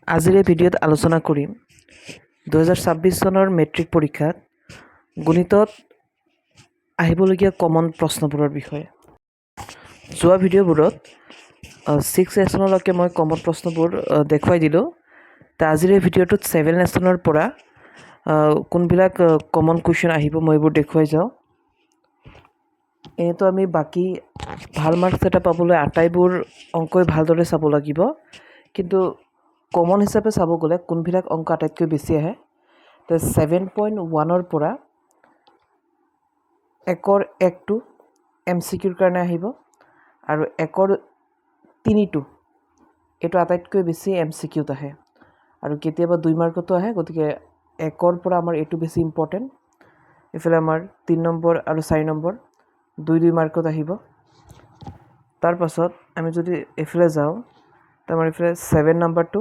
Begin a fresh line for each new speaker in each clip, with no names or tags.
আজিৰ এই ভিডিঅ'ত আলোচনা কৰিম 2026 চনৰ মেট্ৰিক পৰীক্ষাত গণিতত আহিবলগীয়া কমন প্ৰশ্নবোৰৰ বিষয়ে। যোৱা ভিডিঅ'বোৰত 6 লেচনলৈকে মই কমন প্ৰশ্নবোৰ দেখুৱাই দিলোঁ। আজিৰ এই ভিডিঅ'টোত 7 লেচনৰ পৰা কোনবিলাক কমন কুৱেশ্যন আহিব মই এইবোৰ দেখুৱাই যাওঁ। এনেতো আমি বাকী ভাল মাৰ্কছ এটা পাবলৈ আটাইবোৰ অংকই ভালদৰে চাব লাগিব, কিন্তু কমন হিচাপে চাব গ'লে কোনবিলাক অংক আটাইতকৈ বেছি আহে। 7.1 পৰা 1ৰ 1টো MCQৰ কাৰণে আহিব আৰু 1ৰ 3টো এইটো আটাইতকৈ বেছি MCQত আহে আৰু কেতিয়াবা 2 মাৰ্কতো আহে। গতিকে 1ৰ পৰা আমাৰ এইটো বেছি ইম্পৰ্টেণ্ট। এইফালে আমাৰ 3 নম্বৰ আৰু 4 নম্বৰ 2 মাৰ্কত আহিব। তাৰ পাছত আমি যদি এইফালে যাওঁ, তো আমাৰ এইফালে 7 নম্বৰটো,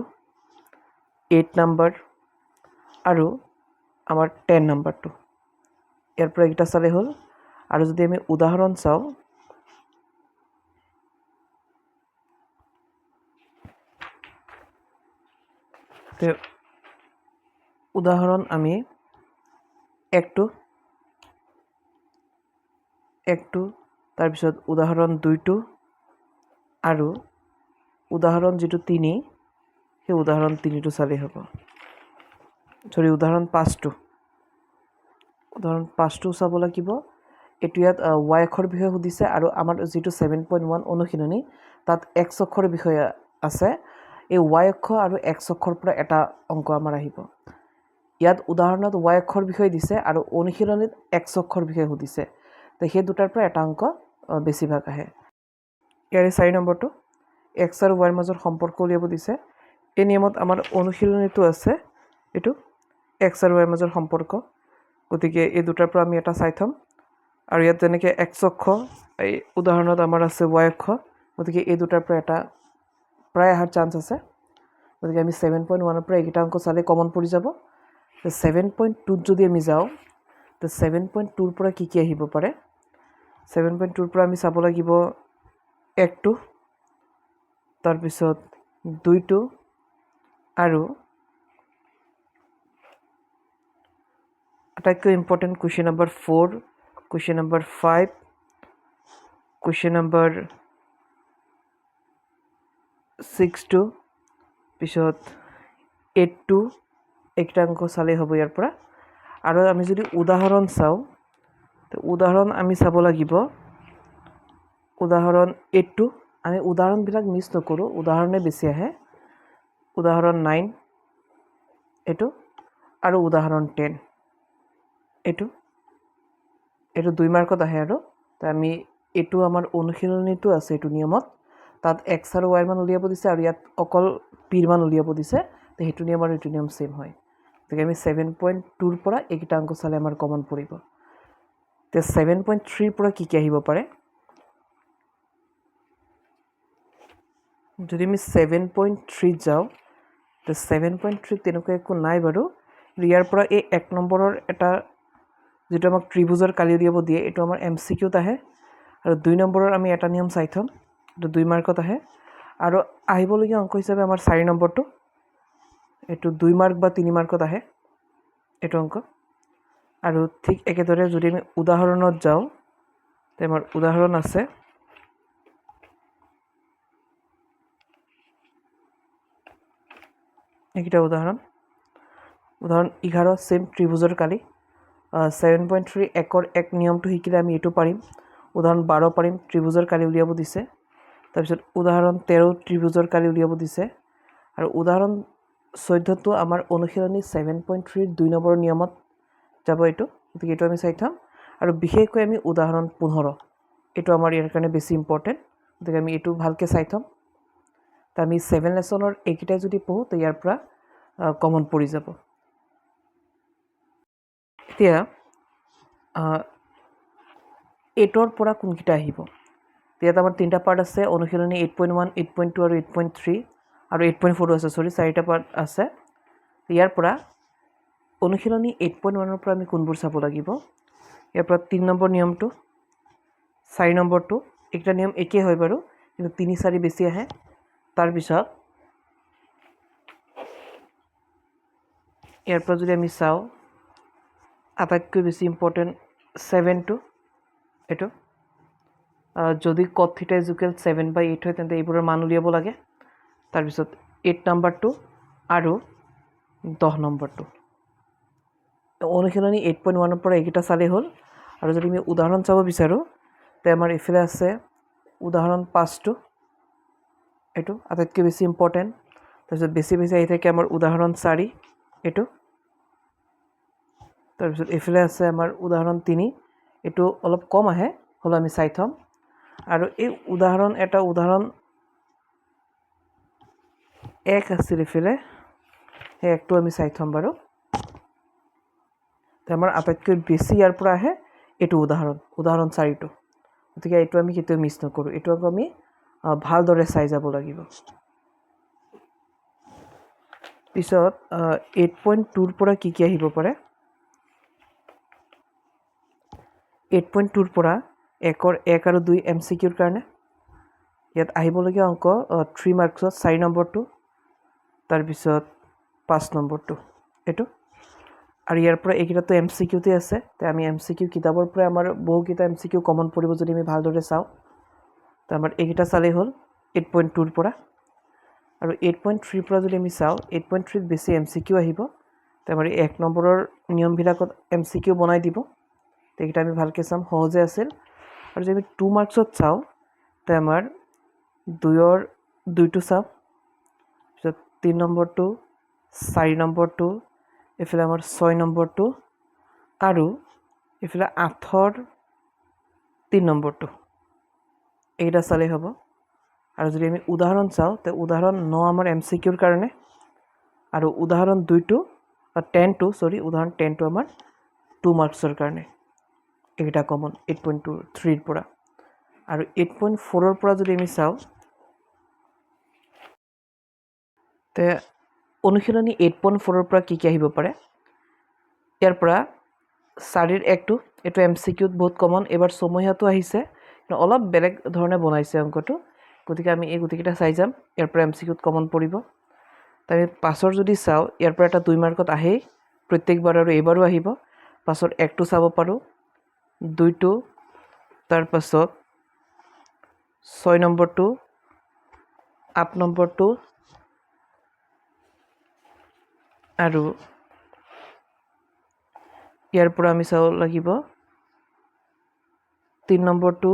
8 নম্বৰ আৰু আমাৰ 10 নম্বৰটো, ইয়াৰ পৰা এইকেইটা চালে হ'ল। আৰু যদি আমি উদাহৰণ চাওঁ, উদাহৰণ আমি 1টো, তাৰপিছত উদাহৰণ 2টো আৰু উদাহৰণ যিটো 3, সেই উদাহৰণ 3টো চালেই হ'ব। উদাহৰণ 5টো চাব লাগিব। এইটো ইয়াত y অক্ষৰ বিষয়ে সুধিছে আৰু আমাৰ যিটো 7.1 অনুশীলনী তাত x অক্ষৰ বিষয়ে আছে। এই y অক্ষ আৰু x অক্ষৰ পৰা এটা অংক আমাৰ আহিব। ইয়াত উদাহৰণত y অক্ষৰ বিষয়ে দিছে আৰু অনুশীলনীত x অক্ষৰ বিষয়ে সুধিছে, তো সেই দুটাৰ পৰা এটা অংক বেছিভাগ আহে। ইয়াৰে 4 নম্বৰটো x আৰু y ৰ মাজৰ সম্পৰ্ক উলিয়াব দিছে। এই নিয়মত আমাৰ অনুশীলনীটো আছে, এইটো x আৰু y ৰ মাজৰ সম্পৰ্ক। গতিকে এই দুটাৰ পৰা আমি এটা চাই থ'ম। আৰু ইয়াত যেনেকৈ x অক্ষ, এই উদাহৰণত আমাৰ আছে y অক্ষ, গতিকে এই দুটাৰ পৰা এটা প্ৰায় অহাৰ চান্স আছে। গতিকে আমি 7.1ৰ পৰা এইকেইটা অংক চালে কমন পৰি যাব। 7.2ত যদি আমি যাওঁ, তো 7.2ৰ পৰা কি আহিব পাৰে। 7.2ৰ পৰা আমি চাব লাগিব 1টো, তাৰপিছত 2টো আৰু আটাইতকৈ important question number 4, question number 5, question number 6টো, পিছত 8টো, এইকেইটা অংক চালেই হ'ব ইয়াৰ পৰা। আৰু আমি যদি উদাহৰণ চাওঁ, তো উদাহৰণ আমি চাব লাগিব উদাহৰণ 8টো। আমি উদাহৰণবিলাক মিছ নকৰোঁ, উদাহৰণে বেছি আহে। উদাহৰণ 9 এইটো আৰু উদাহৰণ 10 এইটো 2 মাৰ্কত আহে। আৰু তো আমি এইটো আমাৰ অনুশীলনীটো আছে, এইটো নিয়মত তাত x আৰু y মান উলিয়াব দিছে আৰু ইয়াত অকল p মান উলিয়াব দিছে, তো সেইটো নিয়ম আৰু এইটো নিয়ম ছেইম হয়। গতিকে আমি 7.2ৰ পৰা এইকেইটা অংক চালে আমাৰ কমন পৰিব। এতিয়া 7.3ৰ পৰা কি আহিব পাৰে। যদি আমি 7.3ত যাওঁ, তো 7.3ত তেনেকুৱা একো নাই বাৰু। ইয়াৰ পৰা এই 1 নম্বৰৰ এটা যিটো আমাক ত্ৰিভুজৰ কালি উলিয়াব দিয়ে, এইটো আমাৰ MCQত আহে। আৰু 2 নম্বৰৰ আমি এটা নিয়ম চাই থ'ম, এইটো 2 মাৰ্কত আহে। আৰু আহিবলগীয়া অংক হিচাপে আমাৰ 4 নম্বৰটো, এইটো 2 মাৰ্ক বা 3 মাৰ্কত আহে এইটো অংক। আৰু ঠিক একেদৰে যদি আমি উদাহৰণত যাওঁ, তো আমাৰ উদাহৰণ আছে এইকেইটা উদাহৰণ 11 ছেইম ত্ৰিভুজৰ কালি। 7.3 1ৰ 1 নিয়মটো শিকিলে আমি এইটো পাৰিম। উদাহৰণ 12 পাৰিম, ত্ৰিভুজৰ কালি উলিয়াব দিছে। তাৰপিছত উদাহৰণ 13 ত্ৰিভুজৰ কালি উলিয়াব দিছে। আৰু উদাহৰণ 14টো আমাৰ অনুশীলনী 7.3ৰ 2 নম্বৰৰ নিয়মত যাব এইটো, গতিকে এইটো আমি চাই থ'ম। আৰু বিশেষকৈ আমি উদাহৰণ 15, এইটো আমাৰ ইয়াৰ কাৰণে বেছি ইম্পৰ্টেণ্ট, গতিকে আমি এইটো ভালকৈ চাই থ'ম। তো আমি 7 লেচনৰ এইকেইটাই যদি পঢ়োঁ, তো ইয়াৰ পৰা কমন পৰি যাব। এতিয়া 8ৰ পৰা কোনকেইটা আহিব। ইয়াত আমাৰ 3টা পাৰ্ট আছে, অনুশীলনী 8.1, 8.2 আৰু 8.3 আৰু 8.4 আছে, 4টা পাৰ্ট আছে। ইয়াৰ পৰা অনুশীলনী 8.1ৰ পৰা আমি কোনবোৰ চাব লাগিব। ইয়াৰ পৰা 3 নম্বৰ নিয়মটো, 4 নম্বৰটো, এইকেইটা নিয়ম একেই হয় বাৰু, কিন্তু 3, 4 বেছি আহে। তাৰপিছত ইয়াৰ পৰা যদি আমি চাওঁ আটাইতকৈ বেছি ইম্পৰ্টেণ্ট 7টো এইটো যদি cot θ = 7/8 হয় তেন্তে এইবোৰৰ মান উলিয়াব লাগে তাৰপিছত 8 নম্বৰটো আৰু 10 নম্বৰটো অনুশীলনী 8.1 ৰ পৰা এইকেইটা চালেই হ'ল আৰু যদি আমি উদাহৰণ চাব বিচাৰোঁ তে আমাৰ ইফালে আছে উদাহৰণ 5টো এইটো আটাইতকৈ বেছি ইম্পৰ্টেণ্ট তাৰপিছত বেছি আহি থাকে আমাৰ উদাহৰণ 4 এইটো তাৰপিছত এইফালে আছে আমাৰ উদাহৰণ 3 এইটো অলপ কম আহে হ'লেও আমি চাই থ'ম আৰু এই উদাহৰণ 1 আছিল এইফালে সেই একটো আমি চাই থ'ম বাৰু আমাৰ আটাইতকৈ বেছি ইয়াৰ পৰা আহে এইটো উদাহৰণ 4টো গতিকে এইটো আমি কেতিয়াও মিছ নকৰোঁ এইটো আকৌ আমি ভালদৰে চাই যাব লাগিব পিছত 8.2 ৰ পৰা কি আহিব পাৰে 8.2 ৰ পৰা 1 আৰু 2 MCQৰ কাৰণে ইয়াত আহিবলগীয়া অংক 3 মাৰ্কছত 4 নম্বৰটো তাৰপিছত 5 নম্বৰটো এইটো আৰু ইয়াৰ পৰা এইকেইটাতো MCQতে আছে তে আমি MCQ কিতাপৰ পৰা আমাৰ বহুকেইটা MCQ কমন পৰিব যদি আমি ভালদৰে চাওঁ তে আমাৰ এইকেইটা চালেই হ'ল 8.2 ৰ পৰা আৰু 8.3 ৰ পৰা যদি আমি চাওঁ 8.3 ত বেছি MCQ আহিব তে আমাৰ 1 নম্বৰৰ নিয়মবিলাকত MCQ বনাই দিব তে এইকেইটা আমি ভালকৈ চাম সহজে আছিল আৰু যদি আমি 2 মাৰ্কছত চাওঁ তে আমাৰ 2টো চাম পিছত 3 নম্বৰটো 4 নম্বৰটো এইফালে আমাৰ 6 নম্বৰটো আৰু এইফালে 8ৰ 3 নম্বৰটো এইকেইটা চালেই হ'ব আৰু যদি আমি উদাহৰণ চাওঁ তে উদাহৰণ 9 আমাৰ MCQৰ কাৰণে আৰু উদাহৰণ 10টো আমাৰ 2 মাৰ্কছৰ কাৰণে এইকেইটা কমন 8.3 ৰ পৰা আৰু 8.4 ৰ পৰা যদি আমি চাওঁ তে অনুশীলনী 8.4 ৰ পৰা কি আহিব পাৰে ইয়াৰ পৰা 4ৰ 1টো এইটো MCQত বহুত কমন এবাৰ ছমহীয়াটো আহিছে অলপ বেলেগ ধৰণে বনাইছে অংকটো গতিকে আমি এই গোটেইকেইটা চাই যাম ইয়াৰ পৰা MCQত কমন পৰিব তাৰ 5ৰ যদি চাওঁ ইয়াৰ পৰা এটা 2 মাৰ্কত আহেই প্ৰত্যেকবাৰ আৰু এইবাৰো আহিব 5ৰ 1টো চাব পাৰোঁ 2টো তাৰপাছত 6 নম্বৰটো 8 নম্বৰটো আৰু ইয়াৰ পৰা আমি চাব লাগিব 3 নম্বৰটো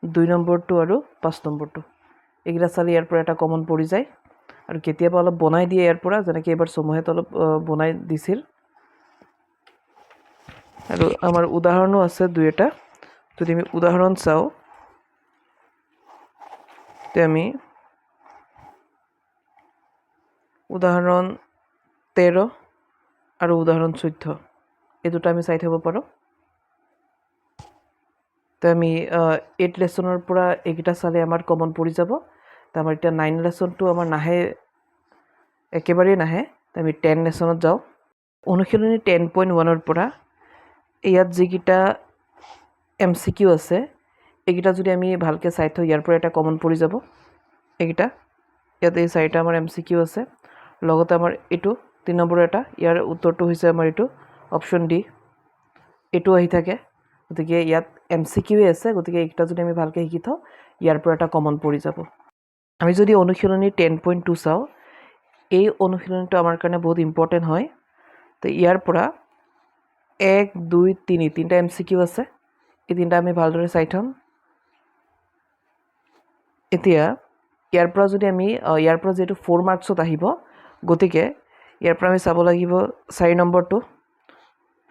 2 নম্বৰটো আৰু 5 নম্বৰটো এইকেইটা চালে ইয়াৰ পৰা এটা কমন পৰি যায় আৰু কেতিয়াবা অলপ বনাই দিয়ে ইয়াৰ পৰা যেনেকৈ এবাৰ ছমহীয়াত অলপ বনাই দিছিল আৰু আমাৰ উদাহৰণো আছে 2এটা যদি আমি উদাহৰণ চাওঁ তে আমি উদাহৰণ 13 আৰু উদাহৰণ 14 এই দুটা আমি চাই থ'ব পাৰোঁ তে আমি 8 লেচনৰ পৰা এইকেইটা চালে আমাৰ কমন পৰি যাব তে আমাৰ এতিয়া 9 লেচনটো আমাৰ নাহে একেবাৰেই নাহে তে আমি 10 লেচনত যাওঁ অনুশীলনী 10.1 ৰ পৰা ইয়াত যিকেইটা MCQ আছে এইকেইটা যদি আমি ভালকৈ চাই থওঁ ইয়াৰ পৰা এটা কমন পৰি যাব এইকেইটা ইয়াত এই 4টা আমাৰ MCQ আছে লগতে আমাৰ এইটো 3 নম্বৰৰ এটা ইয়াৰ উত্তৰটো হৈছে আমাৰ এইটো অপশ্যন ডি এইটো আহি থাকে গতিকে ইয়াত MCQয়ে আছে গতিকে এইকেইটা যদি আমি ভালকৈ শিকি থওঁ ইয়াৰ পৰা এটা কমন পৰি যাব আমি যদি অনুশীলনী 10.2 চাওঁ এই অনুশীলনীটো আমাৰ কাৰণে বহুত ইম্পৰ্টেণ্ট হয় তো ইয়াৰ পৰা 1 2 3 তিনিটা MCQ আছে এই তিনিটা আমি ভালদৰে চাই থ'ম এতিয়া ইয়াৰ পৰা যদি আমি ইয়াৰ পৰা যেহেতু 4 মাৰ্কছত আহিব গতিকে ইয়াৰ পৰা আমি চাব লাগিব 4 নম্বৰটো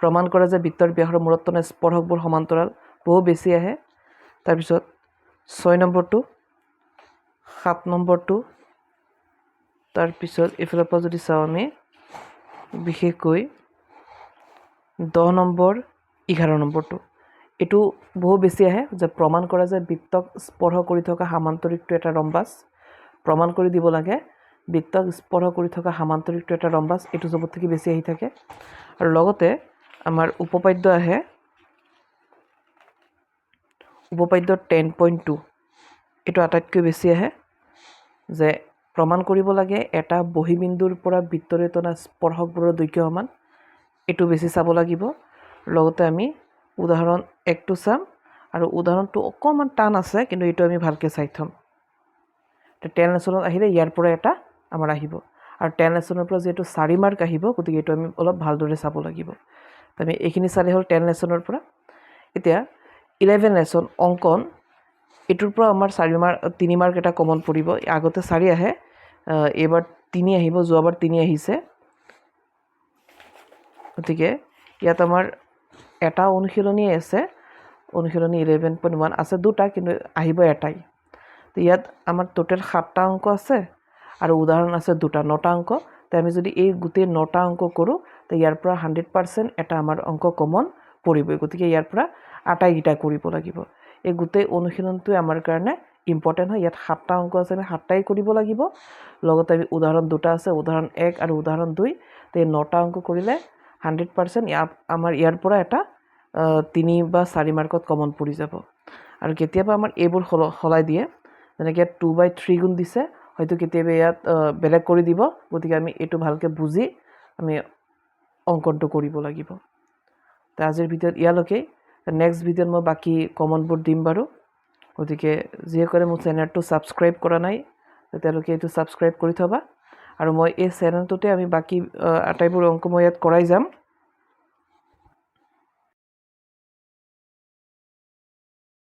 প্ৰমাণ কৰে যে বৃত্তৰ ব্যাসৰ মূৰত স্পৰ্শকবোৰ সমান্তৰাল বহু বেছি আহে তাৰপিছত 6 নম্বৰটো 7 নম্বৰটো তাৰপিছত এইফালৰ পৰা যদি চাওঁ আমি বিশেষকৈ 10 নম্বৰ 11 নম্বৰটো এইটো বহু বেছি আহে যে প্ৰমাণ কৰা যে বৃত্তক স্পৰ্শ কৰি থকা সামান্তৰিকটো এটা ৰম্বাস প্ৰমাণ কৰি দিব লাগে বৃত্তক স্পৰ্শ কৰি থকা সামান্তৰিকটো এটা ৰম্বাস এইটো চবতকৈ বেছি আহি থাকে আৰু লগতে আমাৰ উপপাদ্য আহে উপপাদ্য 10.2 এইটো আটাইতকৈ বেছি আহে যে প্ৰমাণ কৰিব লাগে এটা বহিবিন্দুৰ পৰা বৃত্তৰে টনা স্পৰ্শকবোৰৰ দৈৰ্ঘ্য সমান এইটো বেছি চাব লাগিব লগতে আমি উদাহৰণ 1টো চাম আৰু উদাহৰণটো অকমান টান আছে কিন্তু এইটো আমি ভালকে চাই থম 10 লেসনত আহিলে ইয়াৰ পৰা এটা আমাৰ আহিব আৰু 10 লেসনৰ পৰা যেটো 4 মাৰ্ক আহিব গতিকে এইটো আমি অলপ ভালদৰে চাব লাগিব আমি এইখিনি চালে হল 10 লেসনৰ পৰা এতিয়া 11 লেসন অঙ্কন এটোৰ পৰা আমাৰ 4 মাৰ্ক 3 মাৰ্ক এটা কমন পৰিব আগতে 4 আহে এবাৰ 3 আহিব যোৱাবাৰ 3 আহিছে গতিকে ইয়াত আমাৰ এটা অনুশীলনী আছে অনুশীলনী 11.1 আছে দুটা কিন্তু আহিব এটাই তো ইয়াত আমাৰ টোটাল 7টা অঙ্ক আছে আৰু উদাহৰণ আছে দুটা 9টা অঙ্ক তো আমি যদি এই গুটে 9টা অঙ্ক কৰো তো ইয়াৰ পৰা 100% এটা আমাৰ অঙ্ক কমন পৰিব গতিকে ইয়াৰ পৰা আটাইগিটা কৰিব লাগিব এই গুটে অনুশীলনটো আমাৰ কাৰণে ইম্পৰ্টেন্ট হয় ইয়াত 7টা অঙ্ক আছে আমি 7টাই কৰিব লাগিব লগতে আমি উদাহৰণ দুটা আছে উদাহৰণ 1 আৰু উদাহৰণ 2 তে 9টা অঙ্ক কৰিলে 100% আমাৰ ইয়াৰ পৰা এটা 3 বা 4 মাৰ্কত কমন পৰি যাব আৰু কেতিয়াবা আমাৰ এইবোৰ হলাই দিয়ে যেনেকৈ 2/3 গুণ দিছে হয়তো কেতিয়াবা ইয়াত বেলেগ কৰি দিব গতিকে আমি এটো ভালকে বুজি আমি অঙ্কনটো কৰিব লাগিব তো আজিৰ ভিডিঅ'ত ইয়ালৈকে নেক্সট ভিডিঅ'ত মই বাকি কমনবোৰ দিম বাৰু গতিকে যিসকলে মোৰ চেনেলটো সাবস্ক্ৰাইব কৰা নাই তেওঁলোকে এটো সাবস্ক্ৰাইব কৰি থবা আৰু মই এই চেনেলটোতে আমি বাকি আটাইবোৰ অঙ্ক মই ইয়াত কৰাই যাম